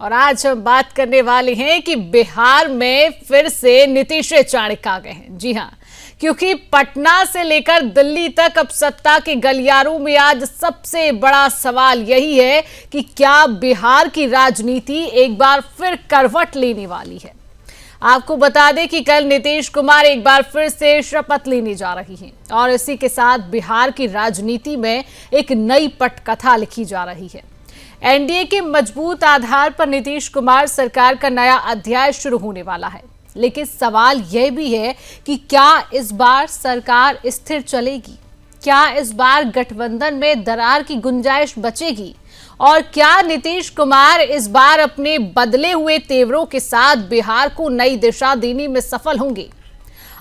और आज हम बात करने वाले हैं कि बिहार में फिर से नीतीश चाणक्य आ गए हैं। जी हां, क्योंकि पटना से लेकर दिल्ली तक अब सत्ता के गलियारों में आज सबसे बड़ा सवाल यही है कि क्या बिहार की राजनीति एक बार फिर करवट लेने वाली है। आपको बता दें कि कल नीतीश कुमार एक बार फिर से शपथ लेने जा रही हैं और इसी के साथ बिहार की राजनीति में एक नई पटकथा लिखी जा रही है। एनडीए के मजबूत आधार पर नीतीश कुमार सरकार का नया अध्याय शुरू होने वाला है, लेकिन सवाल यह भी है कि क्या इस बार सरकार स्थिर चलेगी, क्या इस बार गठबंधन में दरार की गुंजाइश बचेगी और क्या नीतीश कुमार इस बार अपने बदले हुए तेवरों के साथ बिहार को नई दिशा देने में सफल होंगे।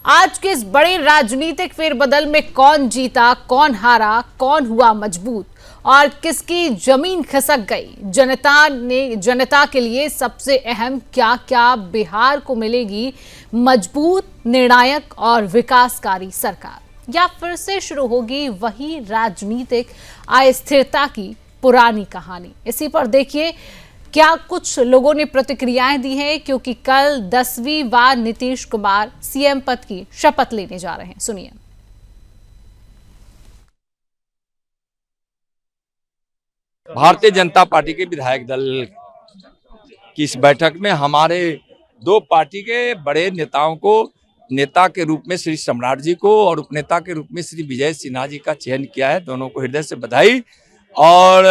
आज के इस बड़े राजनीतिक फेरबदल में कौन जीता, कौन हारा, कौन हुआ मजबूत और किसकी जमीन खिसक गई, जनता के लिए सबसे अहम क्या क्या बिहार को मिलेगी मजबूत, निर्णायक और विकासकारी सरकार, या फिर से शुरू होगी वही राजनीतिक अस्थिरता की पुरानी कहानी। इसी पर देखिए क्या कुछ लोगों ने प्रतिक्रियाएं दी हैं, क्योंकि कल 10वीं बार नीतीश कुमार सीएम पद की शपथ लेने जा रहे हैं। सुनिए। भारतीय जनता पार्टी के विधायक दल की इस बैठक में हमारे दो पार्टी के बड़े नेताओं को, नेता के रूप में श्री सम्राट जी को और उपनेता के रूप में श्री विजय सिन्हा जी का चयन किया है। दोनों को हृदय से बधाई और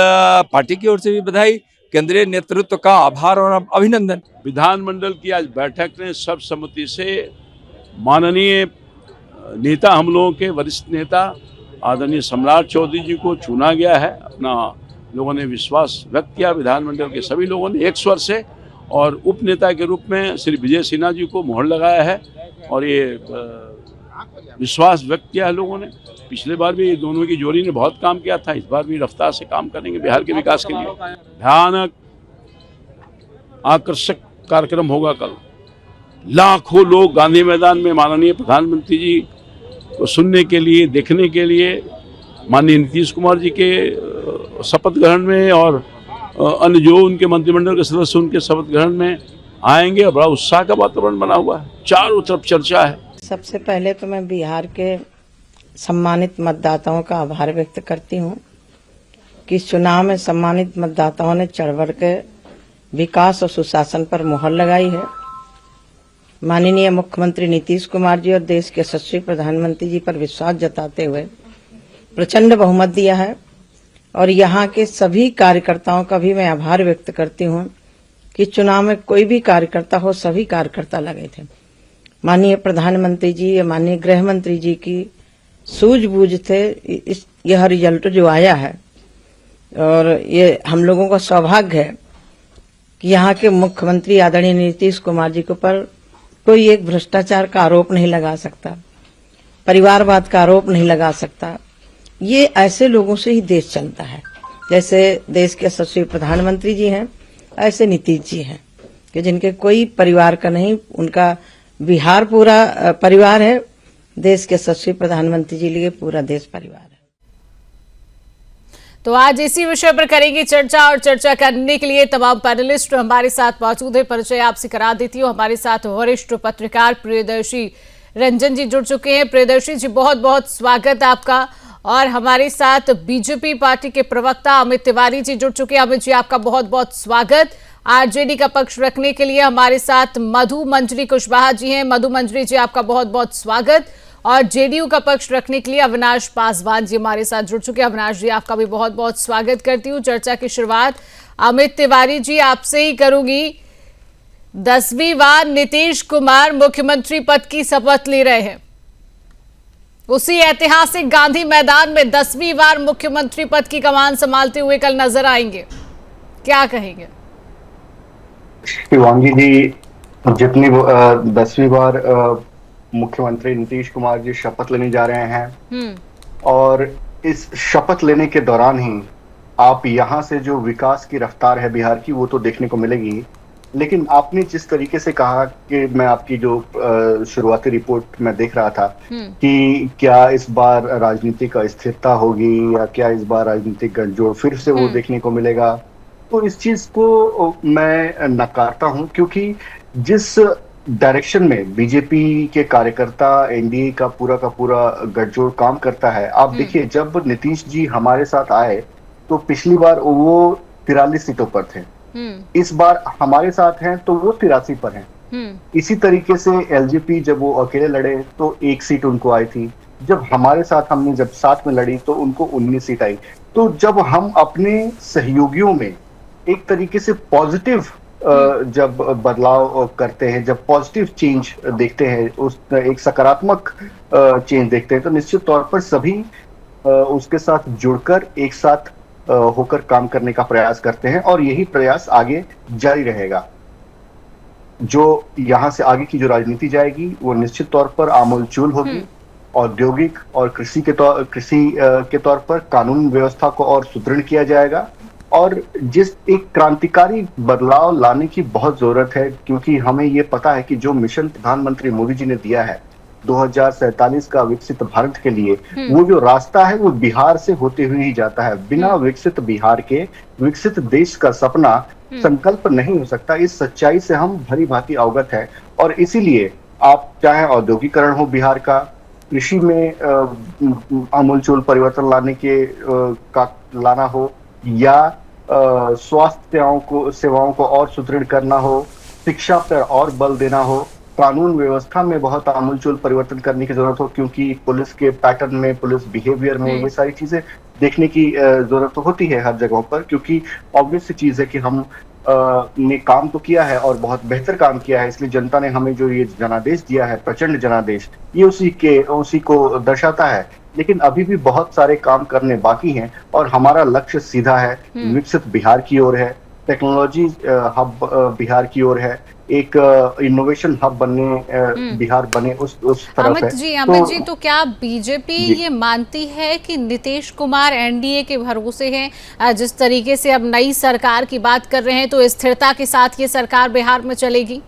पार्टी की ओर से भी बधाई, केंद्रीय नेतृत्व का आभार और अभिनंदन। विधानमंडल की आज बैठक ने सर्वसम्मति से माननीय नेता, हम लोगों के वरिष्ठ नेता आदरणीय सम्राट चौधरी जी को चुना गया है। अपना लोगों ने विश्वास व्यक्त किया, विधानमंडल के सभी लोगों ने एक स्वर से, और उपनेता के रूप में श्री विजय सिन्हा जी को मोहर लगाया है और ये विश्वास व्यक्त किया है लोगों ने। पिछले बार भी दोनों की जोड़ी ने बहुत काम किया था, इस बार भी रफ्तार से काम करेंगे बिहार के विकास के लिए। भयानक आकर्षक कार्यक्रम होगा कल। लाखों लोग गांधी मैदान में माननीय प्रधानमंत्री जी को सुनने के लिए, देखने के लिए, माननीय नीतीश कुमार जी के शपथ ग्रहण में और अन्य जो उनके मंत्रिमंडल के सदस्य उनके शपथ ग्रहण में आएंगे और बड़ा उत्साह का वातावरण बना हुआ है, चारों तरफ चर्चा है। सबसे पहले तो मैं बिहार के सम्मानित मतदाताओं का आभार व्यक्त करती हूं कि इस चुनाव में सम्मानित मतदाताओं ने चढ़ बढ़ के विकास और सुशासन पर मुहर लगाई है। माननीय मुख्यमंत्री नीतीश कुमार जी और देश के यशस्वी प्रधानमंत्री जी पर विश्वास जताते हुए प्रचंड बहुमत दिया है और यहाँ के सभी कार्यकर्ताओं का भी मैं आभार व्यक्त करती हूँ कि चुनाव में कोई भी कार्यकर्ता हो, सभी कार्यकर्ता लगे थे। माननीय प्रधानमंत्री जी या माननीय गृह मंत्री जी की सूझबूझ थे यह रिजल्ट जो आया है, और ये हम लोगों का सौभाग्य है कि यहाँ के मुख्यमंत्री आदरणीय नीतीश कुमार जी के ऊपर कोई एक भ्रष्टाचार का आरोप नहीं लगा सकता, परिवारवाद का आरोप नहीं लगा सकता। ये ऐसे लोगों से ही देश चलता है। जैसे देश के यशस्वी प्रधानमंत्री जी हैं, ऐसे नीतीश जी हैं कि जिनके कोई परिवार का नहीं, उनका बिहार पूरा परिवार है। देश के यशस्वी प्रधानमंत्री जी लिए पूरा देश परिवार है। तो आज इसी विषय पर करेंगे चर्चा, और चर्चा करने के लिए तमाम पैनलिस्ट हमारे साथ मौजूद है। परिचय आपसे करा देती हूँ। हमारे साथ वरिष्ठ पत्रकार प्रियदर्शी रंजन जी जुड़ चुके हैं। प्रियदर्शी जी, बहुत बहुत स्वागत आपका। और हमारे साथ बीजेपी पार्टी के प्रवक्ता अमित तिवारी जी जुड़ चुके हैं। अमित जी, आपका बहुत बहुत स्वागत। आरजेडी का पक्ष रखने के लिए हमारे साथ मधु मंजरी कुशवाहा जी हैं। मधु मंजरी जी, आपका बहुत बहुत स्वागत। और जेडीयू का पक्ष रखने के लिए अविनाश पासवान जी हमारे साथ जुड़ चुके हैं। अविनाश जी, आपका भी बहुत बहुत स्वागत करती हूँ। चर्चा की शुरुआत अमित तिवारी जी आपसे ही करूंगी। 10वीं बार नीतीश कुमार मुख्यमंत्री पद की शपथ ले रहे हैं। उसी ऐतिहासिक गांधी मैदान में 10वीं बार मुख्यमंत्री पद की कमान संभालते हुए कल नजर आएंगे, क्या कहेंगे? शिवांगी जी, जितनी 10वीं बार मुख्यमंत्री नीतीश कुमार जी शपथ लेने जा रहे हैं और इस शपथ लेने के दौरान ही आप यहाँ से जो विकास की रफ्तार है बिहार की, वो तो देखने को मिलेगी। लेकिन आपने जिस तरीके से कहा कि मैं आपकी जो शुरुआती रिपोर्ट में देख रहा था कि क्या इस बार राजनीतिक अस्थिरता होगी या क्या इस बार राजनीतिक गठजोड़ फिर से वो देखने को मिलेगा, तो इस चीज को मैं नकारता हूं, क्योंकि जिस डायरेक्शन में बीजेपी के कार्यकर्ता, एनडीए का पूरा गठजोड़ काम करता है, आप देखिए जब नीतीश जी हमारे साथ आए तो पिछली बार वो 43 सीटों पर थे, इस बार हमारे साथ हैं तो वो 83 पर हैं। इसी तरीके से एलजेपी जब वो अकेले लड़े तो 1 सीट उनको आई थी, जब हमारे साथ हमने जब साथ में लड़ी तो उनको 19 सीट आई। तो जब हम अपने सहयोगियों में एक तरीके से पॉजिटिव जब बदलाव करते हैं, जब पॉजिटिव चेंज देखते हैं, उस एक सकारात्मक चेंज देखते हैं, तो निश्चित तौर पर सभी उसके साथ जुड़कर एक साथ होकर काम करने का प्रयास करते हैं, और यही प्रयास आगे जारी रहेगा। जो यहाँ से आगे की जो राजनीति जाएगी वो निश्चित तौर पर आमूलचूल होगी। औद्योगिक और कृषि के तौर पर कानून व्यवस्था को और सुदृढ़ किया जाएगा, और जिस एक क्रांतिकारी बदलाव लाने की बहुत जरूरत है, क्योंकि हमें ये पता है कि जो मिशन प्रधानमंत्री मोदी जी ने दिया है 2047 का विकसित भारत के लिए, वो जो रास्ता है वो बिहार से होते हुए ही जाता है। बिना विकसित बिहार के विकसित देश का सपना संकल्प नहीं हो सकता। इस सच्चाई से हम भली भांति अवगत है, और इसीलिए आप चाहे औद्योगिकरण हो बिहार का, कृषि में आमूलचूल परिवर्तन लाना हो, या स्वास्थ्य सेवाओं को और सुदृढ़ करना हो, शिक्षा पर और बल देना हो, कानून व्यवस्था में बहुत आमूलचूल परिवर्तन करने की जरूरत हो, क्योंकि पुलिस के पैटर्न में, पुलिस बिहेवियर में ये सारी चीजें देखने की जरूरत तो होती है हर जगह पर, क्योंकि ऑब्वियस चीज है कि हम ने काम तो किया है और बहुत बेहतर काम किया है, इसलिए जनता ने हमें जो ये जनादेश दिया है, प्रचंड जनादेश, ये उसी को दर्शाता है। लेकिन अभी भी बहुत सारे काम करने बाकी हैं, और हमारा लक्ष्य सीधा है, विकसित बिहार की ओर है, टेक्नोलॉजी हब बिहार की ओर है, एक इनोवेशन हब बिहार बने उस तरफ है। अमित जी, तो क्या बीजेपी ये मानती है कि नीतीश कुमार एनडीए के भरोसे हैं? जिस तरीके से अब नई सरकार की बात कर रहे हैं, तो स्थिरता के साथ ये सरकार बिहार में चलेगी?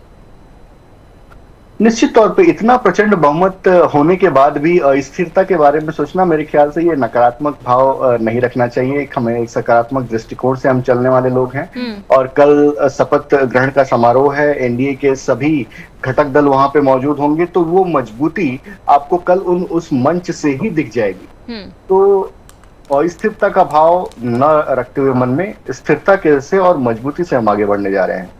निश्चित तौर पे इतना प्रचंड बहुमत होने के बाद भी अस्थिरता के बारे में सोचना, मेरे ख्याल से ये नकारात्मक भाव नहीं रखना चाहिए। हमें एक सकारात्मक दृष्टिकोण से हम चलने वाले लोग हैं, और कल शपथ ग्रहण का समारोह है, एनडीए के सभी घटक दल वहां पे मौजूद होंगे, तो वो मजबूती आपको कल उस मंच से ही दिख जाएगी। तो अस्थिरता का भाव न रखते हुए मन में स्थिरता के से और मजबूती से हम आगे बढ़ने जा रहे हैं।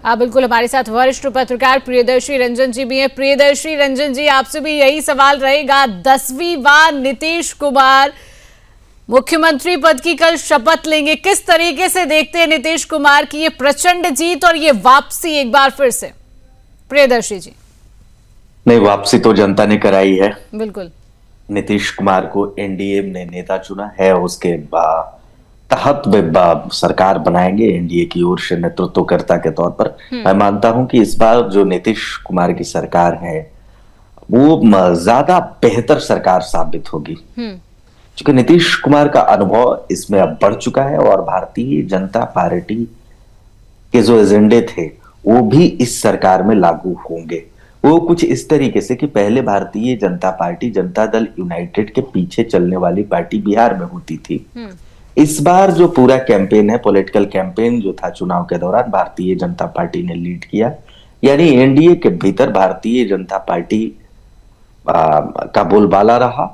बिल्कुल, हमारे साथ वरिष्ठ पत्रकार प्रियदर्शी रंजन जी भी हैं। प्रियदर्शी रंजन जी, आपसे भी यही सवाल रहेगा, 10वीं बार नीतीश कुमार मुख्यमंत्री पद की कल शपथ लेंगे, किस तरीके से देखते हैं नीतीश कुमार की ये प्रचंड जीत और ये वापसी एक बार फिर से? प्रियदर्शी जी। नहीं, वापसी तो जनता ने कराई है। बिल्कुल, नीतीश कुमार को एनडीए ने नेता चुना है, उसके तहत वे सरकार बनाएंगे एनडीए की ओर से नेतृत्वकर्ता के तौर पर। मैं मानता हूं कि इस बार जो नीतीश कुमार की सरकार है वो ज्यादा बेहतर सरकार साबित होगी, क्योंकि नीतीश कुमार का अनुभव इसमें अब बढ़ चुका है, और भारतीय जनता पार्टी के जो एजेंडे थे वो भी इस सरकार में लागू होंगे। वो कुछ इस तरीके से कि पहले भारतीय जनता पार्टी जनता दल यूनाइटेड के पीछे चलने वाली पार्टी बिहार में होती थी। इस बार जो पूरा कैंपेन है, पॉलिटिकल कैंपेन जो था चुनाव के दौरान, भारतीय जनता पार्टी ने लीड किया, यानी एनडीए के भीतर भारतीय जनता पार्टी का बोलबाला रहा।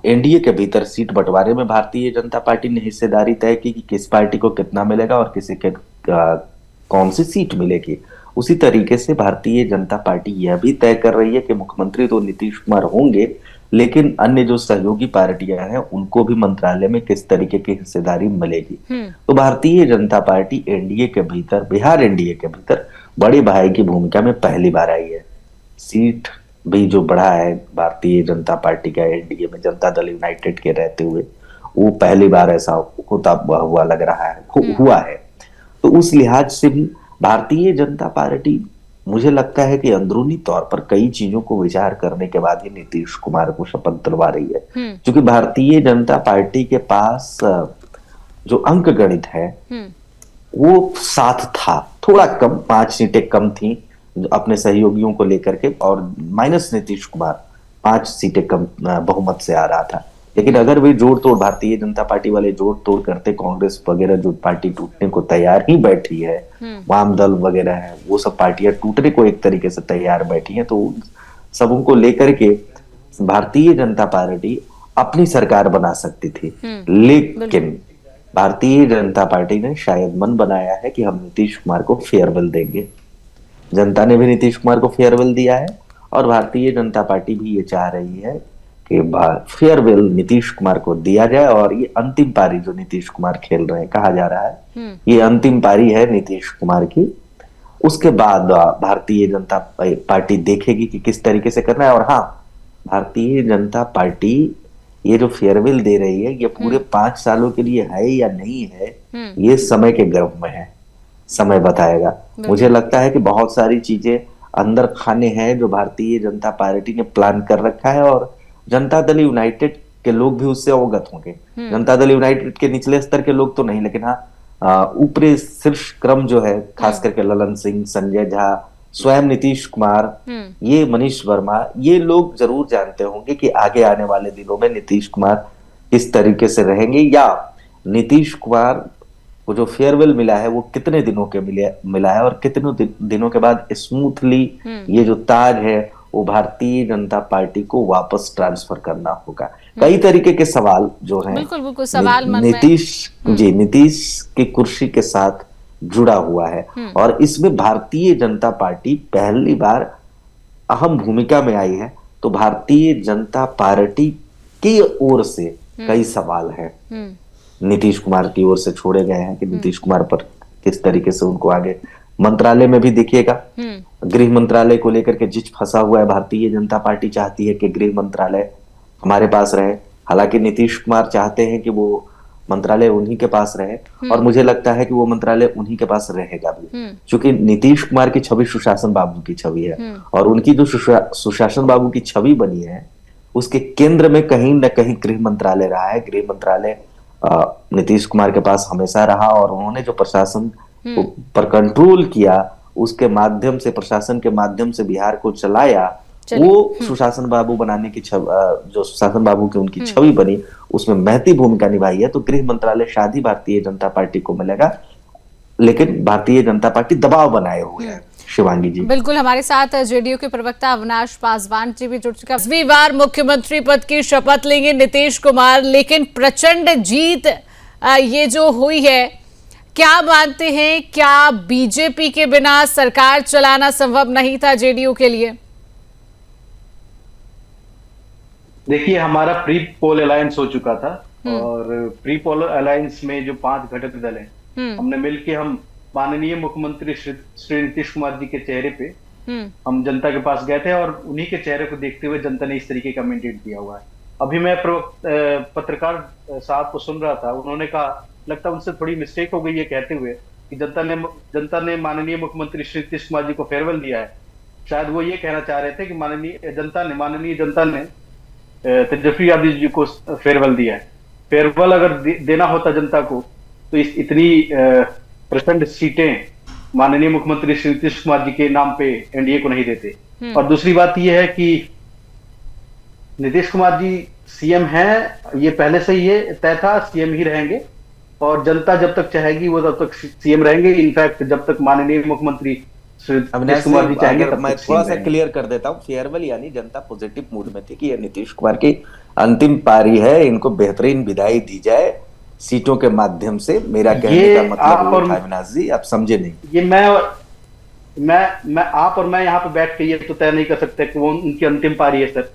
एनडीए के भीतर सीट बंटवारे में भारतीय जनता पार्टी ने हिस्सेदारी तय की कि किस पार्टी को कितना मिलेगा और किसी के कौन सी सीट मिलेगी। उसी तरीके से भारतीय जनता पार्टी यह भी तय कर रही है कि मुख्यमंत्री तो नीतीश कुमार होंगे, लेकिन अन्य जो सहयोगी पार्टियां हैं उनको भी मंत्रालय में किस तरीके की हिस्सेदारी मिलेगी। तो भारतीय जनता पार्टी एनडीए के भीतर, बिहार एनडीए के भीतर बड़े भाई की भूमिका में पहली बार आई है। सीट भी जो बढ़ा है भारतीय जनता पार्टी का एनडीए में जनता दल यूनाइटेड के रहते हुए, वो पहली बार ऐसा होता हुआ लग रहा है, हुआ है। तो उस लिहाज से भी भारतीय जनता पार्टी, मुझे लगता है कि अंदरूनी तौर पर कई चीजों को विचार करने के बाद ही नीतीश कुमार को शपथ दिलवा रही है, क्योंकि भारतीय जनता पार्टी के पास जो अंक गणित है वो 7 था, थोड़ा कम, 5 सीटें कम थी अपने सहयोगियों को लेकर के, और माइनस नीतीश कुमार 5 सीटें कम बहुमत से आ रहा था। लेकिन अगर वे जोड़ तोड़, भारतीय जनता पार्टी वाले जोड़ तोड़ करते, कांग्रेस वगैरह जो पार्टी टूटने को तैयार ही बैठी है, वाम दल वगैरह है, वो सब पार्टियां टूटने को एक तरीके से तैयार बैठी हैं, तो सबों को लेकर के भारतीय जनता पार्टी अपनी सरकार बना सकती थी। लेकिन भारतीय जनता पार्टी ने शायद मन बनाया है कि हम नीतीश कुमार को फेयरवेल देंगे। जनता ने भी नीतीश कुमार को फेयरवेल दिया है और भारतीय जनता पार्टी भी ये चाह रही है कि फेयरवेल नीतीश कुमार को दिया जाए और ये अंतिम पारी जो नीतीश कुमार खेल रहे हैं, कहा जा रहा है ये अंतिम पारी है नीतीश कुमार की। उसके बाद भारतीय जनता पार्टी देखेगी कि किस तरीके से करना है। और हाँ, भारतीय जनता पार्टी ये जो फेयरवेल दे रही है ये पूरे 5 सालों के लिए है या नहीं है, ये समय के गर्भ में है, समय बताएगा। मुझे लगता है कि बहुत सारी चीजें अंदर खाने हैं जो भारतीय जनता पार्टी ने प्लान कर रखा है और जनता दल यूनाइटेड के लोग भी उससे अवगत होंगे। जनता दल यूनाइटेड के निचले स्तर के लोग तो नहीं, लेकिन हाँ ऊपरी शीर्ष क्रम जो है, खास करके ललन सिंह, संजय झा, स्वयं नीतीश कुमार, ये मनीष वर्मा, ये लोग जरूर जानते होंगे कि आगे आने वाले दिनों में नीतीश कुमार किस तरीके से रहेंगे, या नीतीश कुमार को जो फेयरवेल मिला है वो कितने दिनों के मिला है और कितने दिनों के बाद स्मूथली ये जो ताज है वो भारतीय जनता पार्टी को वापस ट्रांसफर करना होगा। कई तरीके के सवाल जो हैं, बिल्कुल सवाल मन में नीतीश की कुर्सी के साथ जुड़ा हुआ है और इसमें भारतीय जनता पार्टी पहली बार अहम भूमिका में आई है। तो भारतीय जनता पार्टी की ओर से कई सवाल हैं, नीतीश कुमार की ओर से छोड़े गए हैं कि नीतीश कुमार पर किस तरीके से उनको आगे। मंत्रालय में भी देखिएगा, गृह मंत्रालय को लेकर के जिच फंसा हुआ है। भारतीय जनता पार्टी चाहती है कि गृह मंत्रालय हमारे पास रहे, हालांकि नीतीश कुमार चाहते हैं कि वो मंत्रालय उन्हीं के पास रहे और मुझे लगता है कि वो मंत्रालय उन्हीं के पास रहेगा भी, क्योंकि नीतीश कुमार की छवि सुशासन बाबू की छवि है और उनकी जो सुशासन बाबू की छवि बनी है उसके केंद्र में कहीं न कहीं गृह मंत्रालय रहा है। गृह मंत्रालय नीतीश कुमार के पास हमेशा रहा और उन्होंने जो प्रशासन पर कंट्रोल किया, उसके माध्यम से, प्रशासन के माध्यम से बिहार को चलाया, वो सुशासन बाबू बनाने की जो सुशासन बाबू की उनकी छवि बनी, उसमें महती भूमिका निभाई है। तो गृह मंत्रालय शायद ही भारतीय जनता पार्टी को मिलेगा, लेकिन भारतीय जनता पार्टी दबाव बनाए हुए है। शिवांगी जी, बिल्कुल हमारे साथ जेडीयू के प्रवक्ता अविनाश पासवान जी भी जुड़ चुका। 10वीं बार मुख्यमंत्री पद की शपथ लेंगे नीतीश कुमार, लेकिन प्रचंड जीत ये जो हुई है, क्या मानते हैं, क्या बीजेपी के बिना सरकार चलाना संभव नहीं था जेडीयू के लिए? देखिए, हमारा प्री पोल अलायंस हो चुका था और प्री पोल अलायंस में जो 5 घटक दल हैं, हमने मिलके हम माननीय मुख्यमंत्री श्री नीतीश कुमार जी के चेहरे पे हम जनता के पास गए थे और उन्हीं के चेहरे को देखते हुए जनता ने इस तरीके का मैंडेट दिया हुआ है। अभी मैं पत्रकार साहब को सुन रहा था, उन्होंने कहा, लगता है उनसे थोड़ी मिस्टेक हो गई है कहते हुए कि जनता ने माननीय मुख्यमंत्री श्री नीतीश कुमार जी को फेयरवेल दिया है। शायद वो ये कहना चाह रहे थे कि माननीय जनता ने तेजस्वी यादव जी को फेयरवेल दिया है। फेयरवेल अगर देना होता जनता को तो इतनी प्रचंड सीटें माननीय मुख्यमंत्री श्री नीतीश कुमार जी के नाम पे एनडीए को नहीं देते। और दूसरी बात यह है कि नीतीश कुमार जी सीएम हैं, ये पहले से ये तय था, सीएम ही रहेंगे और जनता जब तक चाहेगी वो तब तक सीएम रहेंगे। इनफैक्ट जब तक माननीय मुख्यमंत्री नीतीश कुमार जी चाहेंगे तब मैं थोड़ा सा क्लियर कर देता हूँ। फेयरवेल यानी जनता पॉजिटिव मूड में थी कि ये नीतीश कुमार की अंतिम पारी है, इनको बेहतरीन विदाई दी जाए सीटों के माध्यम से। मेरा कहने का मतलब था अविनाश जी, आप समझे नहीं। ये मैं आप और मैं यहाँ पे बैठ के ये तो तय नहीं कर सकते कि वो उनकी अंतिम पारी है सर,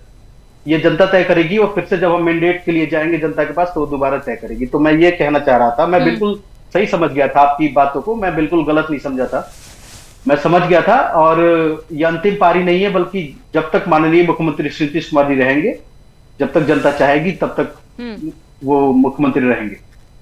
ये जनता तय करेगी और फिर से जब हम मैंडेट के लिए जाएंगे जनता के पास तो वो दोबारा तय करेगी। तो मैं ये कहना चाह रहा था, मैं बिल्कुल सही समझ गया था आपकी बातों को, मैं बिल्कुल गलत नहीं समझा था, मैं समझ गया था। और ये अंतिम पारी नहीं है, बल्कि जब तक माननीय मुख्यमंत्री श्री नीतीश कुमार जी रहेंगे, जब तक जनता चाहेगी तब तक वो मुख्यमंत्री रहेंगे।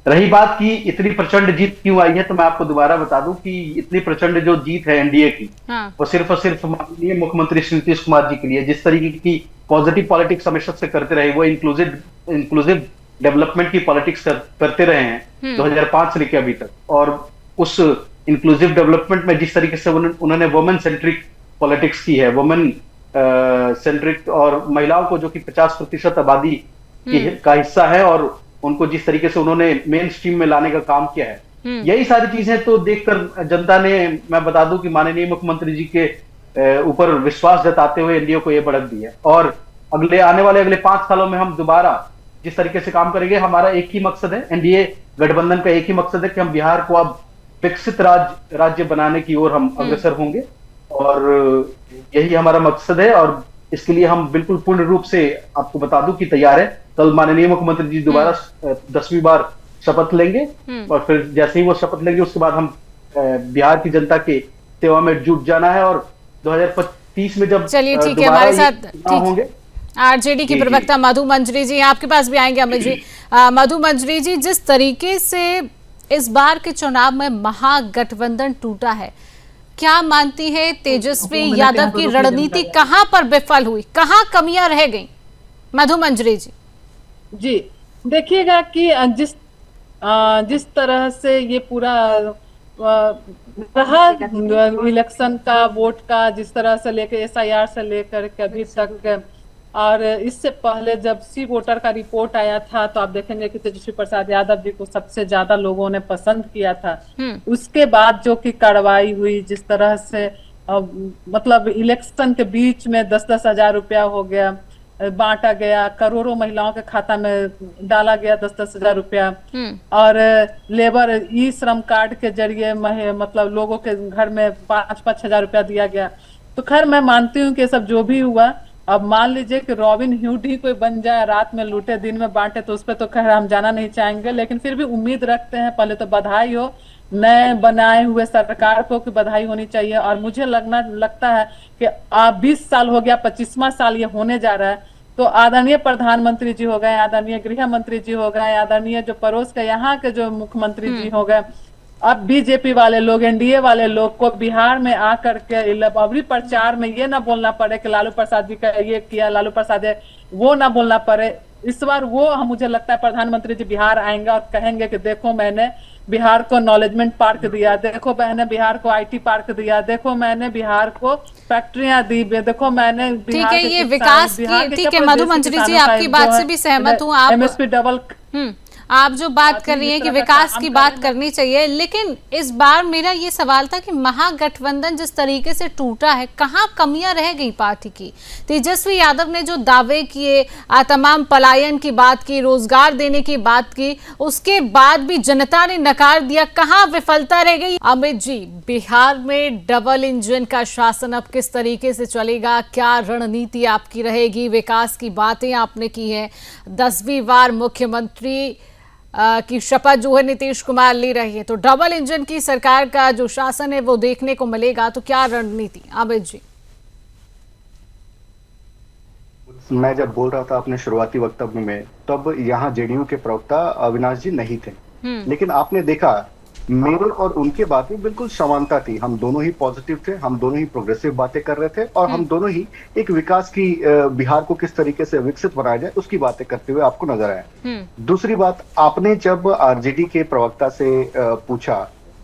रही बात की इतनी प्रचंड जीत क्यों आई है, तो मैं आपको दोबारा बता दूं कि इतनी प्रचंड जो जीत है एनडीए की, वो सिर्फ और सिर्फ माननीय मुख्यमंत्री श्री नीतीश कुमार जी के लिए, जिस तरीके की पॉजिटिव पॉलिटिक्स हमेशा से करते रहे, वो इंक्लूसिव डेवलपमेंट की पॉलिटिक्स करते रहे हैं 2005 से लेकर अभी तक। और उस इंक्लूसिव डेवलपमेंट में जिस तरीके से उन्होंने वुमेन सेंट्रिक पॉलिटिक्स की है, वुमेन सेंट्रिक और महिलाओं को जो कि 50% आबादी का हिस्सा है और उनको जिस तरीके से उन्होंने मेन स्ट्रीम में लाने का काम किया है, यही सारी चीजें तो देखकर जनता ने, मैं बता दूं कि माननीय मुख्यमंत्री जी के ऊपर विश्वास जताते हुए एनडीए को ये बढ़त दी है। और आने वाले अगले 5 सालों में हम दोबारा जिस तरीके से काम करेंगे, हमारा एक ही मकसद है, एनडीए गठबंधन का एक ही मकसद है कि हम बिहार को अब विकसित राज्य बनाने की ओर हम अग्रसर होंगे और यही हमारा मकसद है। और इसके लिए हम बिल्कुल पूर्ण रूप से आपको बता दूं कि तैयार है। कल माननीय मुख्यमंत्री जी दोबारा 10वीं बार शपथ लेंगे और फिर जैसे ही वो शपथ लेंगे उसके बाद हम बिहार की जनता के सेवा में जुट जाना है और 2025 में जब चलिए ठीक है, हमारे साथ होंगे आरजेडी की प्रवक्ता मधु मंजरी जी, आपके पास भी आएंगे अमित जी। मधु मंजरी जी, जिस तरीके से इस बार के चुनाव में महागठबंधन टूटा है, क्या मानती है तेजस्वी यादव की रणनीति कहां पर विफल हुई, कहां कमियां रह गई? मधु मंजरी जी। जी देखिएगा कि जिस तरह से ये पूरा रहा इलेक्शन का, वोट का, जिस तरह से लेकर एसआईआर से लेकर के अभी तक, और इससे पहले जब सी वोटर का रिपोर्ट आया था तो आप देखेंगे कि तेजस्वी प्रसाद यादव जी को सबसे ज्यादा लोगों ने पसंद किया था। उसके बाद जो कि कार्रवाई हुई, जिस तरह से मतलब इलेक्शन के बीच में 10-10 हजार रुपया हो गया, बांटा गया, करोड़ों महिलाओं के खाता में डाला गया 10-10 हजार रुपया, और लेबर ई श्रम कार्ड के जरिए मतलब लोगों के घर में 5-5 हजार रुपया दिया गया। तो खैर मैं मानती हूँ कि सब जो भी हुआ, अब मान लीजिए कि रॉबिन हुड ही कोई बन जाए, रात में लूटे दिन में बांटे, तो उस पर तो खैर हम जाना नहीं चाहेंगे, लेकिन फिर भी उम्मीद रखते हैं। पहले तो बधाई हो नए बनाए हुए सरकार को, कि बधाई होनी चाहिए। और मुझे लगता है कि 20 साल हो गया, 25वां साल ये होने जा रहा है, तो आदरणीय प्रधानमंत्री जी हो गए, आदरणीय गृह मंत्री जी हो गए, आदरणीय जो पड़ोस के यहाँ के जो मुख्यमंत्री जी हो गए, अब बीजेपी वाले लोग, एनडीए वाले लोग को बिहार में आकर के अवरी प्रचार में ये ना बोलना पड़े कि लालू प्रसाद जी का ये किया, लालू प्रसाद वो ना बोलना पड़े। इस बार वो मुझे लगता है प्रधानमंत्री जी बिहार आएंगे और कहेंगे कि देखो मैंने बिहार को नॉलेजमेंट पार्क दिया, देखो मैंने बिहार को आईटी पार्क दिया, देखो मैंने बिहार को फैक्ट्रियां दी, देखो मैंने ठीक है ये विकास की, ठीक है मधु मंजरी जी आपकी बात से भी सहमत हूँ। आप एमएसपी डबल आप जो बात कर रही हैं कि विकास की बात करनी चाहिए, लेकिन इस बार मेरा ये सवाल था कि महागठबंधन जिस तरीके से टूटा है, कहाँ कमियां रह गई पार्टी की? तेजस्वी यादव ने जो दावे किए, तमाम पलायन की बात की, रोजगार देने की बात की, उसके बाद भी जनता ने नकार दिया, कहाँ विफलता रह गई? अमित जी, बिहार में डबल इंजन का शासन अब किस तरीके से चलेगा, क्या रणनीति आपकी रहेगी? विकास की बातें आपने की है, 10वीं बार मुख्यमंत्री की शपथ जो है नीतीश कुमार ले रही है, तो डबल इंजन की सरकार का जो शासन है वो देखने को मिलेगा, तो क्या रणनीति? अमित जी। मैं जब बोल रहा था अपने शुरुआती वक्तव्य में, तब यहाँ जेडीयू के प्रवक्ता अविनाश जी नहीं थे, लेकिन आपने देखा मेरे और उनके बातें बिल्कुल समानता थी। हम दोनों ही पॉजिटिव थे, हम दोनों ही प्रोग्रेसिव बातें कर रहे थे और हम दोनों ही एक विकास की, बिहार को किस तरीके से विकसित बनाया जाए उसकी बातें करते हुए आपको नजर आए। दूसरी बात, आपने जब आरजेडी के प्रवक्ता से पूछा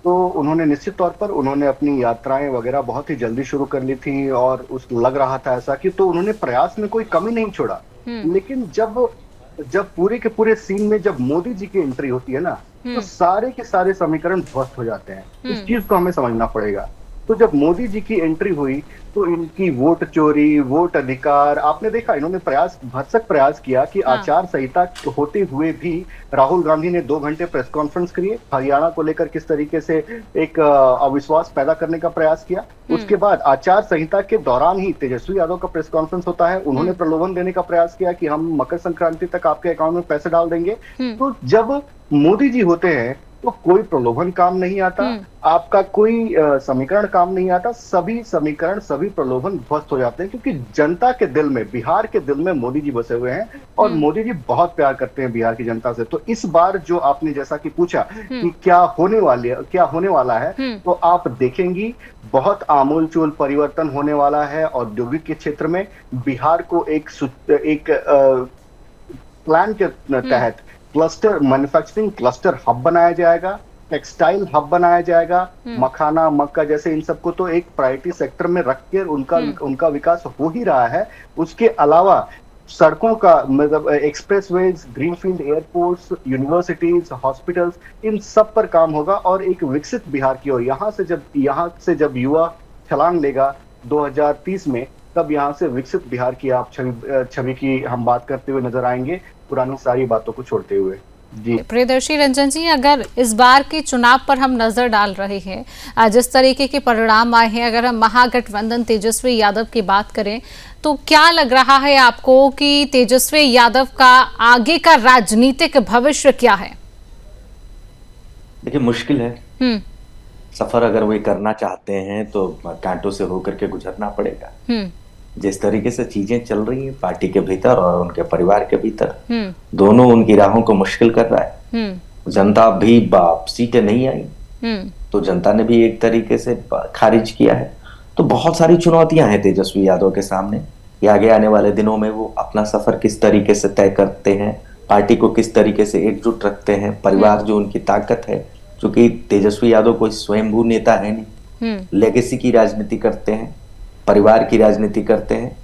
तो उन्होंने निश्चित तौर पर उन्होंने अपनी यात्राएं वगैरह बहुत ही जल्दी शुरू कर ली थी और लग रहा था ऐसा कि, तो उन्होंने प्रयास में कोई कमी नहीं छोड़ा। लेकिन जब पूरे के पूरे सीन में जब मोदी जी की एंट्री होती है ना, तो सारे के सारे समीकरण ध्वस्त हो जाते हैं। इस चीज को हमें समझना पड़ेगा। तो जब मोदी जी की एंट्री हुई तो इनकी वोट चोरी, वोट अधिकार, आपने देखा इन्होंने भरसक प्रयास किया कि आचार संहिता होते हुए भी राहुल गांधी ने 2 घंटे प्रेस कॉन्फ्रेंस करिए, हरियाणा को लेकर किस तरीके से एक अविश्वास पैदा करने का प्रयास किया। उसके बाद आचार संहिता के दौरान ही तेजस्वी यादव का प्रेस कॉन्फ्रेंस होता है, उन्होंने प्रलोभन देने का प्रयास किया कि हम मकर संक्रांति तक आपके अकाउंट में पैसे डाल देंगे। तो जब मोदी जी होते हैं तो कोई प्रलोभन काम नहीं आता, आपका कोई समीकरण काम नहीं आता, सभी समीकरण, सभी प्रलोभन ध्वस्त हो जाते हैं, क्योंकि जनता के दिल में, बिहार के दिल में मोदी जी बसे हुए हैं और मोदी जी बहुत प्यार करते हैं बिहार की जनता से। तो इस बार जो आपने जैसा कि पूछा कि क्या होने वाला है, तो आप देखेंगी बहुत आमूलचूल परिवर्तन होने वाला है। औद्योगिक के क्षेत्र में बिहार को एक प्लान के तहत क्लस्टर, मैन्युफैक्चरिंग क्लस्टर हब बनाया जाएगा, टेक्सटाइल हब बनाया जाएगा, मखाना, मक्का जैसे इन सबको तो एक प्रायोरिटी सेक्टर में रख के उनका विकास हो ही रहा है। उसके अलावा सड़कों का मतलब expressways, greenfield airports, universities, hospitals, इन सब पर काम होगा और एक विकसित बिहार की ओर यहाँ से जब युवा छलांग लेगा 2030 में, तब यहाँ से विकसित बिहार की आप छवि की हम बात करते हुए नजर आएंगे, पुरानी सारी बातों को छोड़ते हुए। जी प्रियदर्शी रंजन जी, अगर इस बार के चुनाव पर हम नजर डाल रहे हैं, जिस तरीके के परिणाम आए हैं, अगर हम महागठबंधन तेजस्वी यादव की बात करें, तो क्या लग रहा है आपको कि तेजस्वी यादव का आगे का राजनीतिक भविष्य क्या है? देखिए, मुश्किल है सफर। अगर वे करना चाहते हैं तो कांटों से होकर के गुजरना पड़ेगा। जिस तरीके से चीजें चल रही हैं पार्टी के भीतर और उनके परिवार के भीतर, दोनों उनकी राहों को मुश्किल कर रहा है। जनता भी सीटें नहीं आई तो जनता ने भी एक तरीके से खारिज किया है। तो बहुत सारी चुनौतियां हैं तेजस्वी यादव के सामने। ये आगे आने वाले दिनों में वो अपना सफर किस तरीके से तय करते हैं, पार्टी को किस तरीके से एकजुट रखते हैं, परिवार जो उनकी ताकत है, क्योंकि तेजस्वी यादव कोई स्वयंभू नेता है नहीं, लेगेसी की राजनीति करते हैं, परिवार की राजनीति करते हैं।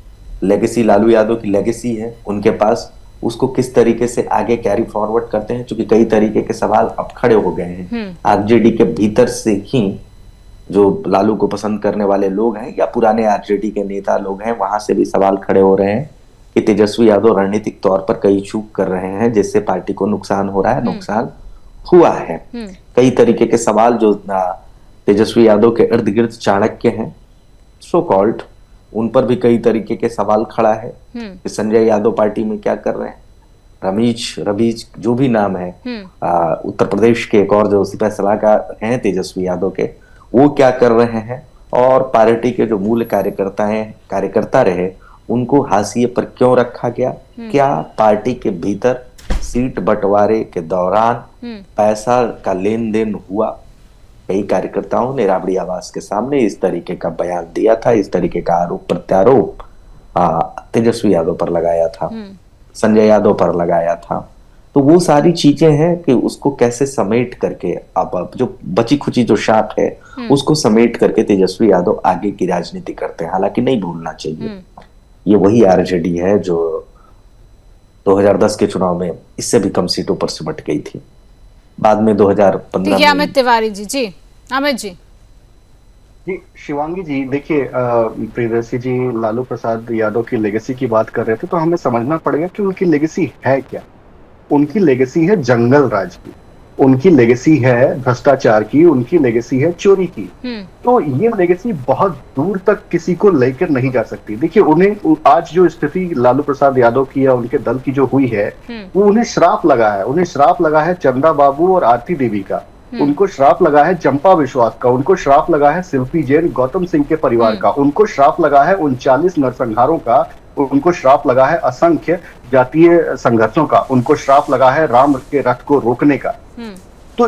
लेगेसी लालू यादव की लेगेसी है उनके पास, उसको किस तरीके से आगे कैरी फॉरवर्ड करते हैं, क्योंकि कई तरीके के सवाल अब खड़े हो गए हैं। आरजेडी के भीतर से ही जो लालू को पसंद करने वाले लोग हैं या पुराने आरजेडी के नेता लोग हैं, वहां से भी सवाल खड़े हो रहे हैं कि तेजस्वी यादव रणनीतिक तौर पर कई चूक कर रहे हैं, जिससे पार्टी को नुकसान हो रहा है, नुकसान हुआ है। कई तरीके के सवाल जो तेजस्वी यादव के इर्द गिर्द चाणक्य हैं, सो कॉल्ड, उन पर भी कई तरीके के सवाल खड़ा है कि संजय यादव पार्टी में क्या कर रहे हैं, रमीज जो भी नाम है, उत्तर प्रदेश के एक और जो सिपह सलाहकार हैं तेजस्वी यादव के, वो क्या कर रहे हैं, और पार्टी के जो मूल कार्यकर्ता रहे, उनको हाशिए पर क्यों रखा गया। क्या पार्टी के भीतर सीट बंटवारे के दौरान पैसा का लेन देन हुआ। कई कार्यकर्ताओं ने राबड़ी आवास के सामने इस तरीके का बयान दिया था, इस तरीके का आरोप प्रत्यारोप तेजस्वी यादव पर लगाया था, संजय यादव पर लगाया था। तो वो सारी चीजें हैं कि उसको कैसे समेट करके अब जो बची खुची जो शाख है उसको समेट करके तेजस्वी यादव आगे की राजनीति करते हैं। हालांकि नहीं भूलना चाहिए, ये वही आरजेडी है जो 2010 के चुनाव में इससे भी कम सीटों पर सिमट गई थी। बाद में 2015 में अमित तिवारी जी अमित जी शिवांगी जी, देखिए प्रियदर्शी जी लालू प्रसाद यादव की लेगेसी की बात कर रहे थे, तो हमें समझना पड़ेगा कि उनकी लेगेसी है क्या। उनकी लेगेसी है जंगल राज की, उनकी लेगेसी है भ्रष्टाचार की, उनकी लेगेसी है चोरी की। तो ये लेगेसी बहुत दूर तक किसी को लेकर नहीं जा सकती। देखिए, उन्हें आज जो स्थिति लालू प्रसाद यादव की या उनके दल की जो हुई है, वो उन्हें श्राप लगा है। उन्हें श्राप लगा है चंदा बाबू और आरती देवी का, उनको श्राप लगा है चंपा विश्वास का, उनको श्राप लगा है शिल्पी जैन, गौतम सिंह के परिवार का, उनको श्राप लगा है 39 नरसंहारों का, उनको श्राप लगा है असंख्य जातीय संघर्षों का, उनको श्राप लगा है राम के रथ को रोकने का। तो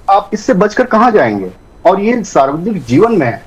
आप इससे बचकर कहां जाएंगे। और ये सार्वजनिक जीवन में है।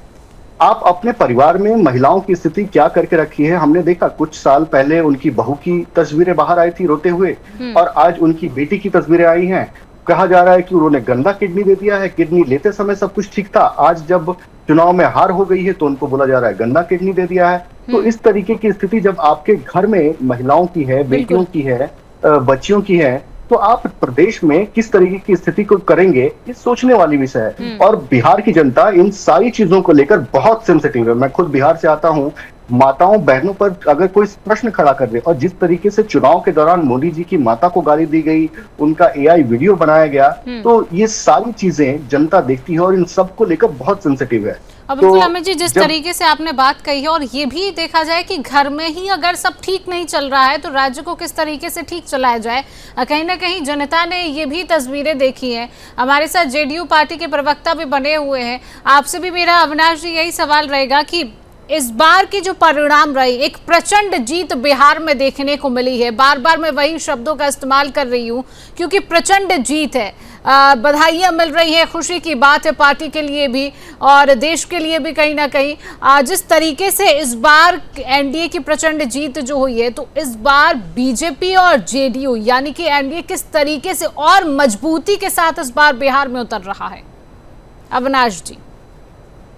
आप अपने परिवार में महिलाओं की स्थिति क्या करके रखी है, हमने देखा कुछ साल पहले उनकी बहू की तस्वीरें बाहर आई थी रोते हुए, और आज उनकी बेटी की तस्वीरें आई हैं। कहा जा रहा है कि उन्होंने गंदा किडनी दे दिया है, किडनी लेते समय सब कुछ ठीक था, आज जब चुनाव में हार हो गई है तो उनको बोला जा रहा है गंदा किडनी दे दिया है। तो इस तरीके की स्थिति जब आपके घर में महिलाओं की है, बेटियों की है, बच्चियों की है, तो आप प्रदेश में किस तरीके की स्थिति को करेंगे, ये सोचने वाली विषय है। और बिहार की जनता इन सारी चीजों को लेकर बहुत सेंसिटिव है। मैं खुद बिहार से आता हूँ। माताओं बहनों पर अगर कोई प्रश्न खड़ा कर दे, और जिस तरीके से चुनाव के दौरान मोदी जी की माता को गाली दी गई, उनका एआई वीडियो बनाया गया, तो ये सारी चीजें जनता देखती है और इन सब को लेकर बहुत सेंसिटिव है। अब बिल्कुल अमित जी, जिस तरीके से आपने बात कही है, और ये भी देखा जाए कि घर में ही अगर सब ठीक नहीं चल रहा है तो राज्य को किस तरीके से ठीक चलाया जाए, कहीं ना कहीं जनता ने ये भी तस्वीरें देखी हैं। हमारे साथ जेडीयू पार्टी के प्रवक्ता भी बने हुए हैं। आपसे भी मेरा अविनाश जी यही सवाल रहेगा कि इस बार की जो परिणाम रही, एक प्रचंड जीत बिहार में देखने को मिली है। बार बार मैं वही शब्दों का इस्तेमाल कर रही हूँ क्योंकि प्रचंड जीत है। बधाइयाँ मिल रही है, खुशी की बात है पार्टी के लिए भी और देश के लिए भी कहीं ना कहीं। जिस तरीके से इस बार एनडीए की प्रचंड जीत जो हुई है, तो इस बार बीजेपी और जेडीयू यानी कि एनडीए किस तरीके से और मजबूती के साथ इस बार बिहार में उतर रहा है। अविनाश जी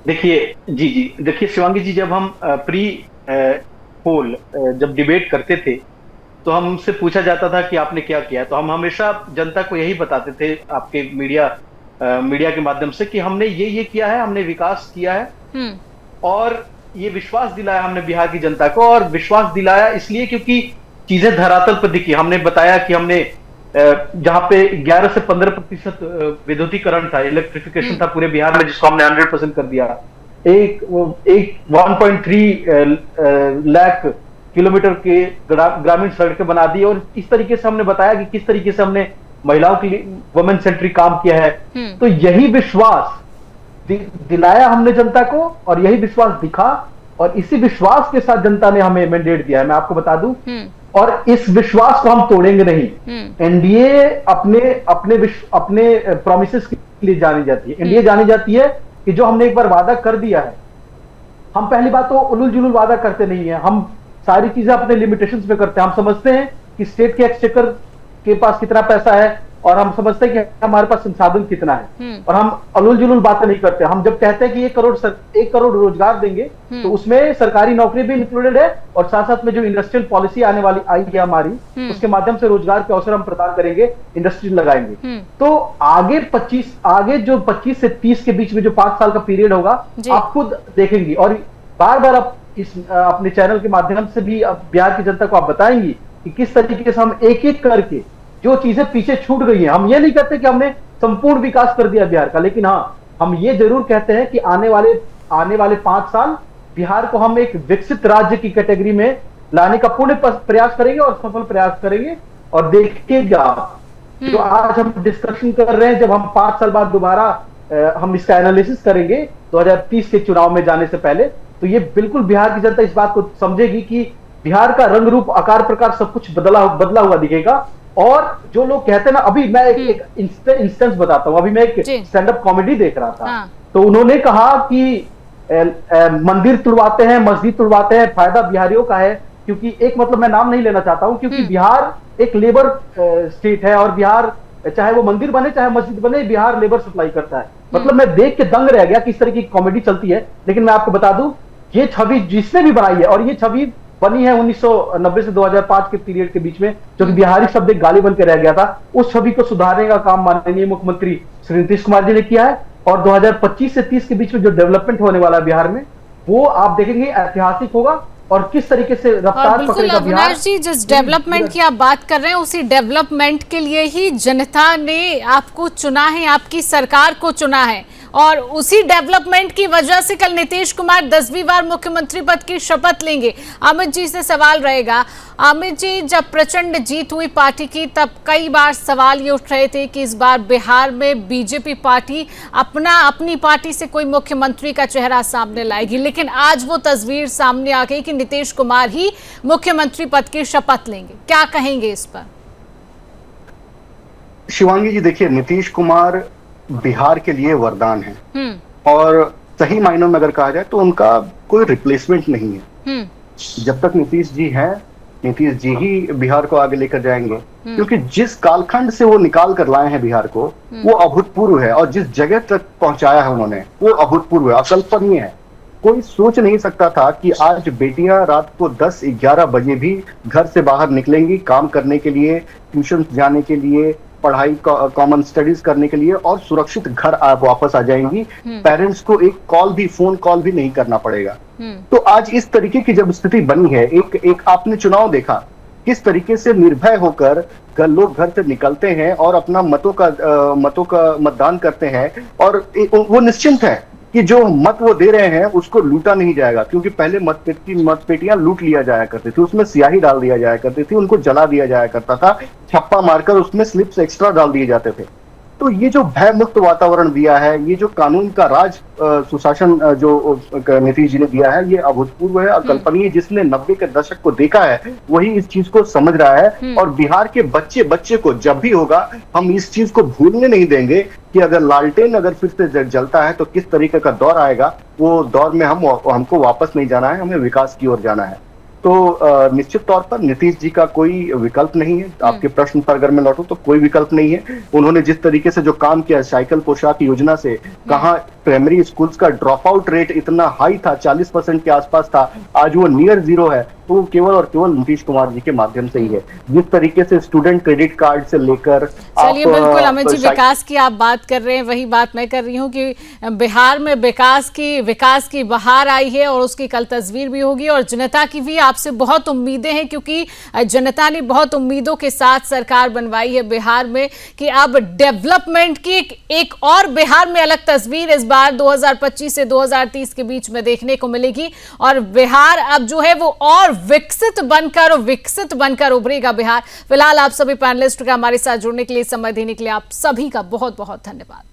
देखिए देखिए शिवांगी जी, जब हम प्री पोल जब डिबेट करते थे तो हमसे पूछा जाता था कि आपने क्या किया, तो हम हमेशा जनता को यही बताते थे आपके मीडिया के माध्यम से कि हमने ये किया है, हमने विकास किया है और ये विश्वास दिलाया हमने बिहार की जनता को। और विश्वास दिलाया इसलिए क्योंकि चीजें धरातल पर दिखी। हमने बताया कि हमने जहां पे 11 से 15% विद्युतीकरण था, इलेक्ट्रिफिकेशन था पूरे बिहार में, जिसको हमने 100% कर दिया। एक 1.3 लाख किलोमीटर के ग्रामीण सड़कें बना दी। और इस तरीके से हमने बताया कि किस तरीके से हमने महिलाओं के लिए वुमेन सेंट्रिक काम किया है। तो यही विश्वास दिलाया हमने जनता को और यही विश्वास दिखा और इसी विश्वास के साथ जनता ने हमें मैंडेट दिया है, मैं आपको बता दूं। और इस विश्वास को हम तोड़ेंगे नहीं। एनडीए अपने प्रॉमिसेस के लिए जानी जाती है। एनडीए जानी जाती है कि जो हमने एक बार वादा कर दिया है, हम पहली बात तो उलूल जुलूल वादा करते नहीं है, हम सारी चीजें अपने लिमिटेशंस में करते हैं। हम समझते हैं कि स्टेट के एक्सचेकर के पास कितना पैसा है और हम समझते हैं कि हमारे पास संसाधन कितना है और हम उलूल जुलूल बातें नहीं करते। हम जब कहते हैं कि 1 करोड़ रोजगार देंगे तो उसमें सरकारी नौकरी भी इंक्लूडेड है और साथ साथ में जो इंडस्ट्रियल पॉलिसी आने वाली आई है हमारी, उसके माध्यम से रोजगार के अवसर हम प्रदान करेंगे, इंडस्ट्री लगाएंगे। तो आगे जो 25 से 30 के बीच में जो 5 साल का पीरियड होगा, आप खुद देखेंगी और बार बार आप इस अपने चैनल के माध्यम से भी बिहार की जनता को आप बताएंगी कि किस तरीके से हम एक एक करके जो चीजें पीछे छूट गई हैं। हम ये नहीं कहते कि हमने संपूर्ण विकास कर दिया बिहार का, लेकिन हाँ, हम ये जरूर कहते हैं कि आने वाले 5 साल बिहार को हम एक विकसित राज्य की कैटेगरी में लाने का पूर्ण प्रयास करेंगे और सफल प्रयास करेंगे। और देखिएगा जो आज हम डिस्कशन कर रहे हैं, जब हम 5 साल बाद दोबारा हम इसका एनालिसिस करेंगे 2030 के चुनाव में जाने से पहले, तो ये बिल्कुल बिहार की जनता इस बात को समझेगी कि बिहार का रंग रूप आकार प्रकार सब कुछ बदला हुआ दिखेगा। और जो लोग कहते हैं ना, अभी मैं एक इंस्टेंस बताता हूँ। अभी मैं एक स्टैंड अप कॉमेडी देख रहा था, तो उन्होंने कहा कि मंदिर तुड़वाते हैं, मस्जिद तुड़वाते हैं, फायदा बिहारियों का है। क्योंकि एक मतलब मैं नाम नहीं लेना चाहता हूं, क्योंकि बिहार एक लेबर स्टेट है और बिहार चाहे वो मंदिर बने चाहे मस्जिद बने, बिहार लेबर सप्लाई करता है। मतलब मैं देख के दंग रह गया कि इस तरह की कॉमेडी चलती है। लेकिन मैं आपको बता दूं, ये छवि जिसने भी बनाई है, और ये छवि बनी है 1990 से 2005 के पीरियड के बीच में, जो कि बिहारी शब्द एक गाली बन के रह गया था, उस छवि को सुधारने का काम माननीय मुख्यमंत्री श्री नीतीश कुमार जी ने किया है। और 2025 से 30 के बीच में जो डेवलपमेंट होने वाला है बिहार में, वो आप देखेंगे ऐतिहासिक होगा। और किस तरीके से रफ्तार पकड़ेगा बिहार। अविनाश जी, जिस डेवलपमेंट की आप बात कर रहे हैं, उसी डेवलपमेंट के लिए ही जनता ने आपको चुना है, आपकी सरकार को चुना है। और उसी डेवलपमेंट की वजह से कल नीतीश कुमार 10वीं बार मुख्यमंत्री पद की शपथ लेंगे। अमित जी से सवाल रहेगा, अमित जी, जब प्रचंड जीत हुई पार्टी की, तब कई बार सवाल ये उठ रहे थे कि इस बार बिहार में बीजेपी पार्टी अपनी पार्टी से कोई मुख्यमंत्री का चेहरा सामने लाएगी, लेकिन आज वो तस्वीर सामने आ गई कि नीतीश कुमार ही मुख्यमंत्री पद की शपथ लेंगे। क्या कहेंगे इस पर? शिवांगी जी, देखिए, नीतीश कुमार बिहार के लिए वरदान है और सही मायनों में अगर कहा जाए तो उनका कोई रिप्लेसमेंट नहीं है। जब तक नीतीश जी हैं, नीतीश जी ही बिहार को आगे लेकर जाएंगे, क्योंकि जिस कालखंड से वो निकाल कर लाए हैं बिहार को, वो अभूतपूर्व है। और जिस जगह तक पहुंचाया है उन्होंने, वो अभूतपूर्व है, अकल्पनीय है। कोई सोच नहीं सकता था कि आज बेटियां रात को 10-11 बजे भी घर से बाहर निकलेंगी काम करने के लिए, ट्यूशन जाने के लिए, पढ़ाई कॉमन स्टडीज करने के लिए, और सुरक्षित घर वापस आ जाएंगी। पेरेंट्स को एक फोन कॉल भी नहीं करना पड़ेगा। तो आज इस तरीके की जब स्थिति बनी है, एक आपने चुनाव देखा किस तरीके से निर्भय होकर लोग घर से निकलते हैं और अपना मतों का मतदान करते हैं, और वो निश्चिंत है कि जो मत वो दे रहे हैं उसको लूटा नहीं जाएगा। क्योंकि पहले मतपेटियां लूट लिया जाया करती थी, उसमें स्याही डाल दिया जाया करती थी, उनको जला दिया जाया करता था, छप्पा मारकर उसमें स्लिप्स एक्स्ट्रा डाल दिए जाते थे। तो ये जो भय मुक्त वातावरण दिया है, ये जो कानून का राज सुशासन जो नीतीश जी ने दिया है, ये अभूतपूर्व है, अकल्पनीय। जिसने 90 के दशक को देखा है वही इस चीज को समझ रहा है। और बिहार के बच्चे को जब भी होगा, हम इस चीज को भूलने नहीं देंगे कि अगर लालटेन अगर फिर से जलता है तो किस तरीके का दौर आएगा। वो दौर में हमको वापस नहीं जाना है, हमें विकास की ओर जाना है। तो निश्चित तौर पर नीतीश जी का कोई विकल्प नहीं है। आपके प्रश्न पर अगर मैं लौटूं तो कोई विकल्प नहीं है। उन्होंने जिस तरीके से जो काम किया साइकिल पोशाक योजना से, कहाँ प्राइमरी स्कूल्स का ड्रॉप आउट रेट इतना हाई था, 40% के आसपास था, आज वो नियर जीरो है, तो वो केवल और केवल नीतीश कुमार जी के माध्यम से ही है। जिस तरीके से स्टूडेंट क्रेडिट कार्ड से लेकर, चलिए बिल्कुल अमित जी, विकास की आप बात कर रहे हैं, वही बात मैं कर रही हूँ कि बिहार में विकास की बहार आई है और उसकी कल तस्वीर भी होगी, और जनता की भी आपसे बहुत उम्मीदें हैं, क्योंकि जनता ने बहुत उम्मीदों के साथ सरकार बनवाई है बिहार में कि अब डेवलपमेंट की एक और बिहार में अलग तस्वीर इस बार 2025 से 2030 के बीच में देखने को मिलेगी, और बिहार अब जो है वो और विकसित बनकर उभरेगा बिहार। फिलहाल आप सभी पैनलिस्ट का हमारे साथ जुड़ने के लिए, समय देने के लिए आप सभी का बहुत बहुत धन्यवाद।